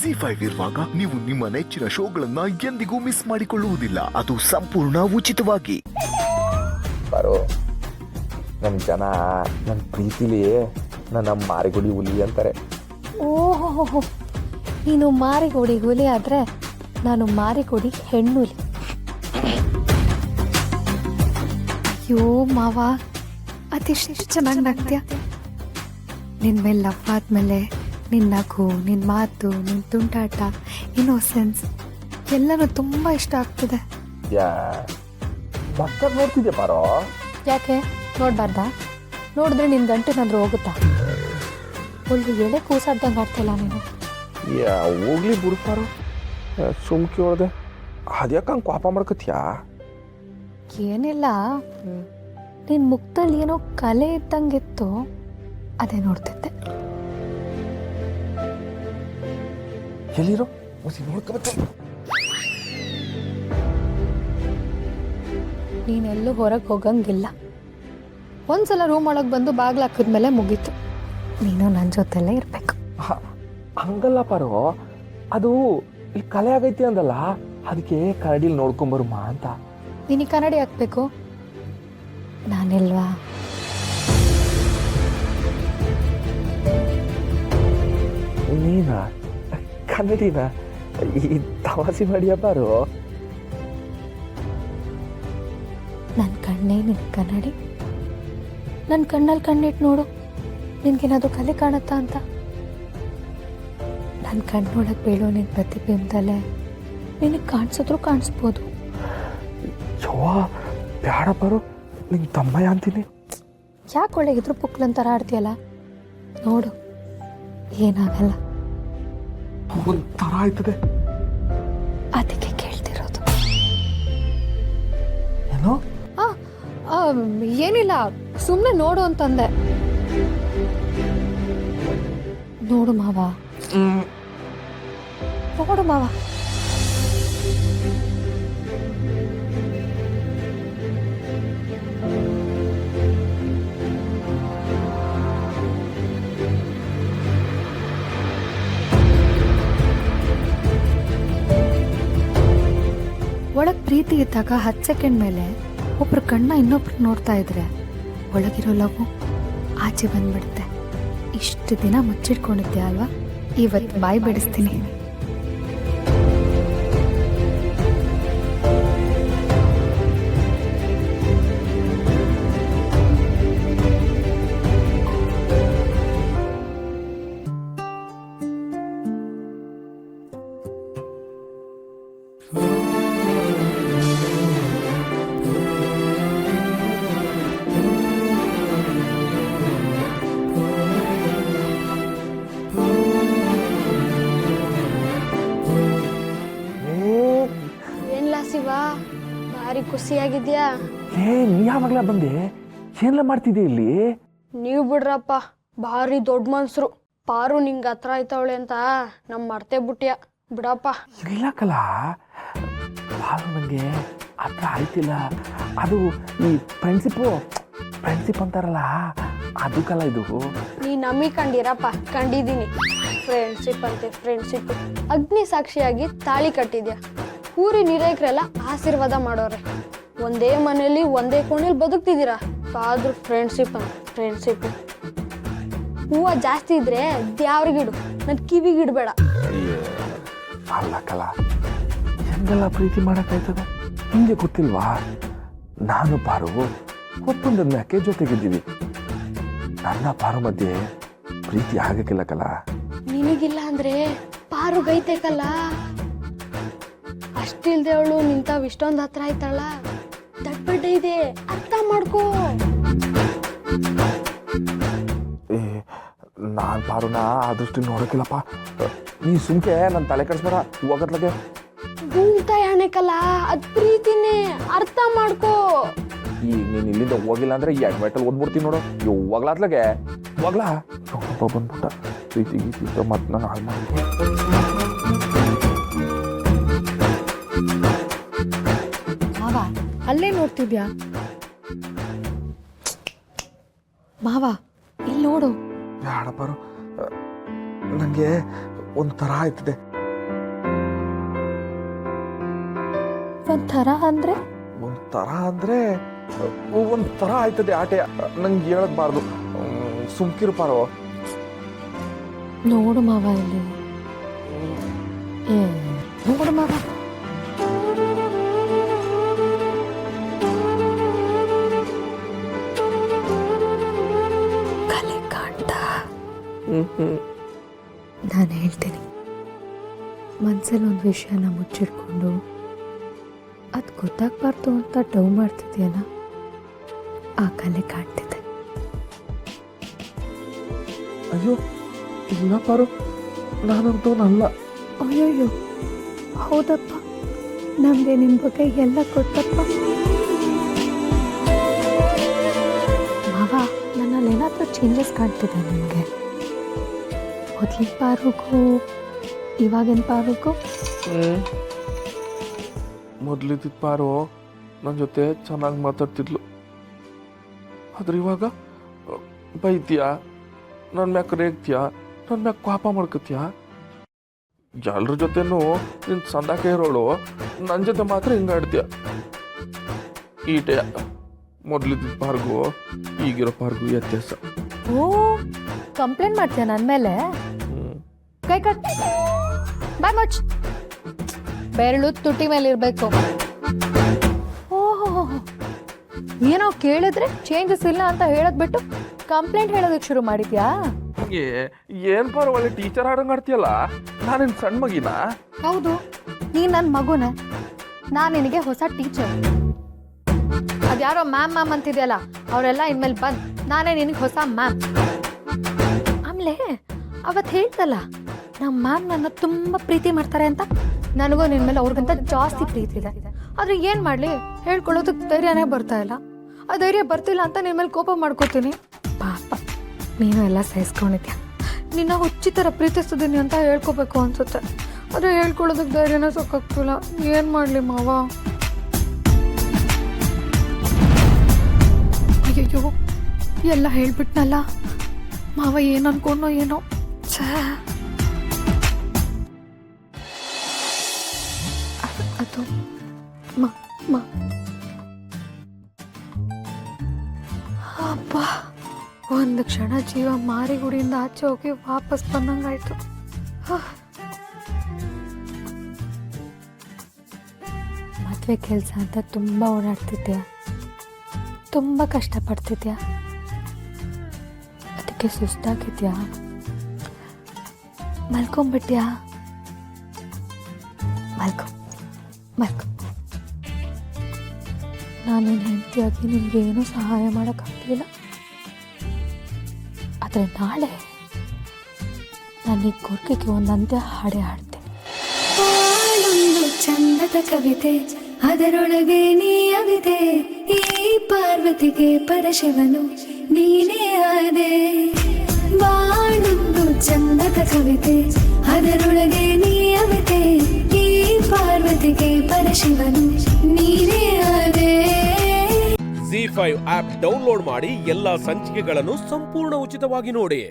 ಜಿ5 ಇರುವಾಗ ನೀವು ನಿಮ್ಮ ನೆಚ್ಚಿನ ಶೋಗಳನ್ನ ಎಂದಿಗೂ ಮಿಸ್ ಮಾಡಿಕೊಳ್ಳುವುದಿಲ್ಲ. ಅದು ಸಂಪೂರ್ಣ ಉಚಿತವಾಗಿ. ಬರೋ ನಮ್ಮ ಜನ ನನ್ನ ಪ್ರೀತಿಲಿ ನನ್ನ ಮಾರಿಗುಡಿ ಹುಲಿ ಅಂತಾರೆ. ಓಹೋ, ನೀನು ಮಾರಿಗೋಡಿ ಹುಲಿ ಆದ್ರೆ ನಾನು ಮಾರಿಗೋಡಿ ಹೆಣ್ಣುಲಿ. ಅಯ್ಯೋ ಮಾವ, ಅದೆಷ್ಟು ಚೆನ್ನಾಗಿ ನಗ್ತೀಯ. ನಿನ್ ಮೇಲೆ ಲವ್ ಆದ್ಮೇಲೆ ನಿನ್ನ ನಗು, ನಿನ್ನ ಮಾತು, ನಿನ್ನ ತುಂಟಾಟ, ಇನ್ನೋಸೆನ್ಸ್ ಎಲ್ಲನೂ ತುಂಬ ಇಷ್ಟ ಆಗ್ತಿದೆ. ಮತ್ತೆ ನೋಡ್ತಿದ್ಯಾ ಪಾರೋ? ಯಾಕೆ ನೋಡ್ಬಾರ್ದಾ? ನೋಡಿದ್ರೆ ನಿನ್ನ ಗಂಟೆನಾದ್ರೂ ಹೋಗುತ್ತಾ? ಒಳ್ಳೆ ಎಳೆ ಕೂಸಾಡ್ದಂಗೆ ಆಡ್ತಿಲ್ಲ ನೀನು. ಹೋಗ್ಲಿ ಬಿಡು ಪಾರೋ, ಸುಮ್ ಕೇಳ್ದೆ. ಅದ್ಯಾಕೆ ಹಂಗೆ ಕೋಪ ಮಾಡ್ಕತ್ಯಾ? ಏನಿಲ್ಲ, ನಿನ್ನ ಮುಖದಲ್ಲಿ ಏನೋ ಕಲೆ ಇದ್ದಂಗಿತ್ತು, ಅದೇ ನೋಡ್ತಿದ್ದೆ. ಎಲ್ಲಿರೋ ನೋಡ್ಕೊಬತ್ತೆ. ನೀನೆಲ್ಲೂ ಹೊರಗೆ ಹೋಗಂಗಿಲ್ಲ. ಒಂದ್ಸಲ ರೂಮ್ ಒಳಗೆ ಬಂದು ಬಾಗ್ಲು ಹಾಕಿದ್ಮೇಲೆ ಮುಗೀತು. ನೀನು ನನ್ನ ಜೊತೆಲ್ಲೇ ಇರಬೇಕು. ಹಂಗಲ್ಲ ಪಾರೋ, ಅದು ಇಲ್ಲಿ ಕಲೆ ಆಗೈತಿ ಅಂದಲ್ಲ, ಅದಕ್ಕೆ ಕರಡಿಲಿ ನೋಡ್ಕೊಂಬರುಮಾ ಅಂತ. ನಿನಗೆ ಕನ್ನಡಿ ಹಾಕ್ಬೇಕು, ನಾನಿಲ್ವಾ? ನೀನ ಕನ್ನಡಿನ ಈ ತವಾಸಿ ಮಾಡಿಯ ಪಾರೋ? ನನ್ನ ಕಣ್ಣೇ ನಿನ್ನ ಕನ್ನಡಿ. ನನ್ನ ಕಣ್ಣಲ್ಲಿ ಕಣ್ಣಿಟ್ಟು ನೋಡು, ನಿನ್ಗೇನಾದ್ರು ಕಲೆ ಕಾಣುತ್ತಾ ಅಂತ. ನನ್ನ ಕಣ್ಣೊಳಗೆ ಬೀಳೋ ನಿನ್ನ ಪ್ರತಿಬಿಂಬದಲ್ಲೇ ನಿನಗೆ ಕಾಣಿಸಿದ್ರು ಕಾಣಿಸ್ಬೋದು. ಯವ್ವ ಬೇಡ ಪಾರೋ, ನಿಂಗೆ ತಮ್ಮಯ್ಯ ಅಂತೀನಿ. ಯಾಕೆ ಒಳ್ಳೆ ಇದ್ರ ಪುಕ್ಲಂತರ ಆಡ್ತೀಯಲ್ಲ? ನೋಡು, ಏನಾಗಲ್ಲ. ಒಂಥರ ಆಯ್ತದೆ. ಅದಕ್ಕೆ ಕೇಳ್ತಿರೋದು. ಏನೋ ಏನಿಲ್ಲ, ಸುಮ್ಮನೆ ನೋಡು ಅಂತಂದೆ. ನೋಡು ಮಾವ, ನೋಡು ಮಾವ. ಒಳಗೆ ಪ್ರೀತಿ ಇದ್ದಾಗ 10 ಸೆಕೆಂಡ್ ಮೇಲೆ ಒಬ್ರು ಕಣ್ಣ ಇನ್ನೊಬ್ರು ನೋಡ್ತಾ ಇದ್ರೆ ಒಳಗಿರೋ ಲಗು ಆಚೆ ಬಂದ್ಬಿಡುತ್ತೆ. ಇಷ್ಟು ದಿನ ಮುಚ್ಚಿಟ್ಕೊಂಡಿದ್ದೆ ಅಲ್ವಾ? ಇವತ್ತು ಬಾಯಿ ಬಿಡಿಸ್ತೀನಿ. ಶಿವ, ಭಾರಿ ಖುಷಿಯಾಗಿದ್ಯಾ? ನೀ ಯಾವಾಗ್ಲಾ ಬಂದೆ? ಏನ್ಲ ಮಾಡ್ತಿದ್ದೆ ಇಲ್ಲಿ? ನೀವು ಬಿಡ್ರಪ್ಪ, ಭಾರಿ ದೊಡ್ಡ ಮನ್ಸರು. ಪಾರು ನಿಂಗೆ ಹತ್ರ ಆಯ್ತವಳೆ ಅಂತ ನಮ್ ಮರ್ತೆ ಬಿಟ್ಯ. ಬಿಡಪ್ಪ. ಇಲ್ಲ ಕಲ, ಪಾರು ನಂಗೆ ಹತ್ರ ಆಯ್ತಿಲ್ಲ. ಅದು ಈ ಫ್ರೆಂಡ್ಶಿಪ್ ಅಂತಾರಲ್ಲ, ಅದು ಕಲ ಇದು. ನೀ ನಮಗ್ ಕಂಡಿರಪ್ಪ, ಕಂಡಿದ್ದೀನಿ. ಫ್ರೆಂಡ್ಶಿಪ್ ಅಂತೆ ಫ್ರೆಂಡ್ಶಿಪ್. ಅಗ್ನಿ ಸಾಕ್ಷಿಯಾಗಿ ತಾಳಿ ಕಟ್ಟಿದ್ಯಾ. ಊರಿನ ಹಿರೇಕರೆಲ್ಲ ಆಶೀರ್ವಾದ ಮಾಡೋರೆ. ಒಂದೇ ಮನೆಯಲ್ಲಿ ಒಂದೇ ಕೋಣೆಯಲ್ಲಿ ಬದುಕ್ತಿದ್ದೀರಾ, ಆದ್ರೂ ಫ್ರೆಂಡ್ಶಿಪ್ ಅಂತ ಫ್ರೆಂಡ್ಶಿಪ್. ಹೂವ ಜಾಸ್ತಿ ಇದ್ರೆ ದ್ಯಾವ್ರಿಗಿಡು, ನನ್ ಕಿವಿಗಿಡ್ಬೇಡ. ಅಲ್ಲ ಕಲ, ಹೆಂಗೆಲ್ಲ ಪ್ರೀತಿ ಮಾಡಕ್ಕಾಯ್ತದೆ? ನಿಂಗೆ ಗೊತ್ತಿಲ್ವಾ? ನಾನು ಪಾರು ಒಪ್ಪಂದದ ಮ್ಯಾಕೆ ಜೊತೆಗಿದ್ದೀವಿ. ನನ್ನ ಪಾರು ಮಧ್ಯೆ ಪ್ರೀತಿ ಆಗಕ್ಕಿಲ್ಲ ಕಲ. ನಿನಗಿಲ್ಲ ಅಂದ್ರೆ ಪಾರು ಗೈತೇಕಲ್ಲ. ಅಷ್ಟಿಲ್ದೆ ಅವಳು ನಿಂತಾವ್ ಇಷ್ಟೊಂದು ಹತ್ರ ಆಯ್ತಾಳ. ದಡ್ಬಡ್ಡೆ ಇದೆ, ಅರ್ಥ ಮಾಡ್ಕೋ. ನಾನ್ ಪಾರುನ ಆದಷ್ಟು ನೋಡಕ್ಕಿಲ್ಲಪ್ಪ. ನೀ ಸುಮ್ಕೆ ನನ್ನ ತಲೆ ಕೆಡಿಸ್ಬೇಡ. ಹೋಗತ್ಲಗೆ ಗುಂತಾ ಯಾಣೆಕಲ್ಲ, ಅದ್ ಪ್ರೀತಿನೇ, ಅರ್ಥ ಮಾಡ್ಕೋ. ಈಗ ನೀನ್ ಇಲ್ಲಿಂದ ಹೋಗಿಲ್ಲ ಅಂದ್ರೆ 2 ಬೈಟಲ್ಲಿ ಓದ್ಬಿಡ್ತೀನಿ ನೋಡು. ಹೋಗ್ಲಾತ್ಲಗೆ ಹೋಗ್ಲಾ? ಬಂದ್ಬಿಟ್ಟ ಪ್ರೀತಿ ಗೀತಿ ಮತ್ ನಾನು ಹಾಳು ಮಾಡಿ. ಮಾವ, ಅಲ್ಲೇ ನೋಡ್ತಿದ್ಯಾ? ಮಾವ, ಇಲ್ಲಿ ನೋಡು. ಬೇಡ ಪಾರು, ನನಗೆ ಒಂಥರ ಆಯ್ತದೆ. ಒಂಥರ ಅಂದರೆ ಒಂಥರ ಅಂದರೆ ಒಂಥರ ಆಯ್ತದೆ ಆಟೆ. ನಂಗೆ ಹೇಳದ್ಬಾರ್ದು, ಸುಮ್ಕಿರ್ಪಾರೋ. ನೋಡು ಮಾವ ಇಲ್ಲಿ. ನೋಡು ಮಾವ. ಕಲೆ ಕಾಣ್ತಾ. ನಾನು ಹೇಳ್ತೀನಿ, ಮನ್ಸಲ್ಲಿ ಒಂದು ವಿಷಯನ ಮುಚ್ಚಿಟ್ಕೊಂಡು ಅದು ಗೊತ್ತಾಗ್ಬಾರ್ದು ಅಂತ ಡೌ ಮಾಡ್ತಿದ್ಯಲ್ಲ, ಆ ಕಲೆ ಕಾಣ್ತಿದೆ. ಅಯ್ಯೋ ಇಲ್ಲ ಪಾರು, ನಾನಂತವನಲ್ಲ. ಅಯ್ಯೋಯ್ಯೋ, ಹೌದಪ್ಪ, ನಮಗೆ ನಿಮ್ಮ ಬಗ್ಗೆ ಎಲ್ಲ ಗೊತ್ತಪ್ಪ. ಮಾವ, ನನ್ನಲ್ಲಿ ಏನಾದರೂ ಚೇಂಜಸ್ ಕಾಣ್ತಿದೆ ನಿಮಗೆ? ಮೊದಲಿನ ಪಾರುಗೂ ಇವಾಗಿನ ಪಾರುಗೂ? ಮೊದಲಿದ್ದ ಪಾರು ನನ್ನ ಜೊತೆ ಚೆನ್ನಾಗಿ ಮಾತಾಡ್ತಿದ್ಲು, ಆದ್ರೆ ಇವಾಗ ಬೈತೀಯ, ನನ್ನ ಮ್ಯಾಕ ರೇಗ್ತೀಯ, ನನ್ನ ಮ್ಯಾಕ ಕೋಪ ಮಾಡ್ಕೊತೀಯ. ಎಲ್ರ ಜೊತೆನೂ ನಿನ್ ಸಂದಾಕ ಇರೋಳು, ನನ್ನ ಜೊತೆ ಮಾತ್ರ ಹಿಂಗಾಡ್ತೀಯ. ಈಟೆಯ ಮೊದಲಿದ್ದ ಪಾರ್ಗೂ ಈಗಿರೋ ಪಾರ್ಗೂ ವ್ಯತ್ಯಾಸ. ಓ, ಕಂಪ್ಲೇಂಟ್ ಮಾಡ್ತೀಯ ನನ್ನ ಮೇಲೆ? ಕೈ ಕಟ್, ಬಾಯ್ ಮಚ್. ಬೆರಳು ತುಟಿ ಮೇಲೆ ಇರಬೇಕು. ಓಹೋ, ಏನೋ ಕೇಳಿದ್ರೆ ಚೇಂಜಸ್ ಇಲ್ಲ ಅಂತ ಹೇಳೋದ್ ಬಿಟ್ಟು ಕಂಪ್ಲೇಂಟ್ ಹೇಳೋದಕ್ಕೆ ಶುರು ಮಾಡಿದ್ಯಾ? ಏನ್ ಪಾರು ಒಳ್ಳೆ ಟೀಚರ್ ಆಡಂಗ್ ಆಡ್ತೀಯಲ್ಲ, ನಾನೇನ್ ಸಣ್ಣ ಮಗಿನ? ಹೌದು, ನೀನ್ ನನ್ನ ಮಗುನೇ. ನಾನು ನಿನಗೆ ಹೊಸ ಟೀಚರ್. ಅದ್ಯಾರೋ ಮ್ಯಾಮ್ ಮ್ಯಾಮ್ ಅಂತಿದ್ಯಲ್ಲ, ಅವರೆಲ್ಲ ಇನ್ಮೇಲೆ ಬಂದ್ ನಾನೇ ನಿನಗೆ ಹೊಸ ಮ್ಯಾಮ್. ಆಮೇಲೆ ಅವತ್ತು ಹೇಳ್ತಲ್ಲ, ನಮ್ಮ ಮ್ಯಾಮ್ ನನ್ನ ತುಂಬ ಪ್ರೀತಿ ಮಾಡ್ತಾರೆ ಅಂತ. ನನಗೂ ನಿನ್ನ ಮೇಲೆ ಅವ್ರಿಗಿಂತ ಜಾಸ್ತಿ ಪ್ರೀತಿ ಇದೆ. ಆದರೆ ಏನು ಮಾಡಲಿ, ಹೇಳ್ಕೊಳ್ಳೋದಕ್ಕೆ ಧೈರ್ಯನೇ ಬರ್ತಾ ಇಲ್ಲ. ಆ ಧೈರ್ಯ ಬರ್ತಿಲ್ಲ ಅಂತ ನಿನ್ನ ಮೇಲೆ ಕೋಪ ಮಾಡ್ಕೋತೀನಿ. ಪಾಪ, ನೀನು ಎಲ್ಲ ಸಹಿಸ್ಕೊಂಡಿದ್ಯಾ. ನಿನ್ನ ಹುಚ್ಚಿ ಥರ ಪ್ರೀತಿಸ್ತಿದ್ದೀನಿ ಅಂತ ಹೇಳ್ಕೋಬೇಕು ಅನ್ಸುತ್ತೆ, ಆದರೆ ಹೇಳ್ಕೊಳ್ಳೋದಕ್ಕೆ ಧೈರ್ಯನೇ ಸಾಕಾಗ್ತಿಲ್ಲ. ಏನು ಮಾಡಲಿ ಮಾವ? ಅಯ್ಯಯ್ಯೋ, ಎಲ್ಲ ಹೇಳ್ಬಿಟ್ನಲ್ಲ ಮಾವ. ಏನು ಅನ್ಕೊಂಡೋ ಏನೋ. ಅದು ಅಪ್ಪ, ಒಂದು ಕ್ಷಣ ಜೀವ ಮಾರಿಗುಡಿಯಿಂದ ಆಚೆ ಹೋಗಿ ವಾಪಸ್ ಬಂದಂಗಾಯ್ತು. ಮದುವೆ ಕೆಲಸ ಅಂತ ತುಂಬ ಓಡಾಡ್ತಿದ್ಯಾ, ತುಂಬ ಕಷ್ಟಪಡ್ತಿದ್ಯಾ, ಅದಕ್ಕೆ ಸುಸ್ತಾಗಿದ್ಯಾ, ಮಲ್ಕೊಂಬಿಟ್ಯಾ? ಮಲ್ಕೊ. ನಾನೇನು ಹೆಂಡತಿಯಾಗಿ ನಿನಗೆ ಏನೂ ಸಹಾಯ ಮಾಡೋಕ್ಕಾಗಲಿಲ್ಲ. ಆದರೆ ನಾಳೆ ನಾನು ಈ ಕೊರ್ಕಿಗೆ ಒಂದು ಅಂತ್ಯ ಹಾಡೇ ಹಾಡ್ತೇನೆ. ಚಂದದ ಕವಿತೆ, ಅದರೊಳಗೆ ನೀ ಅವಿದೆ. ಈ ಪಾರ್ವತಿಗೆ ಪರಶಿವನು ನೀನೇ ಆದೆ. ಬಾಳೊಂದು ಚಂದದ ಕವಿತೆ, ಅದರೊಳಗೆ ನೀ ಅವಿದೆ. ಈ ಪಾರ್ವತಿಗೆ ಪರಶಿವನು ನೀನೇ ಆದೆ. ZEE5 ಆಪ್ ಡೌನ್ಲೋಡ್ ಮಾಡಿ ಎಲ್ಲಾ ಸಂಚಿಕೆಗಳನ್ನು ಸಂಪೂರ್ಣ ಉಚಿತವಾಗಿ ನೋಡಿ.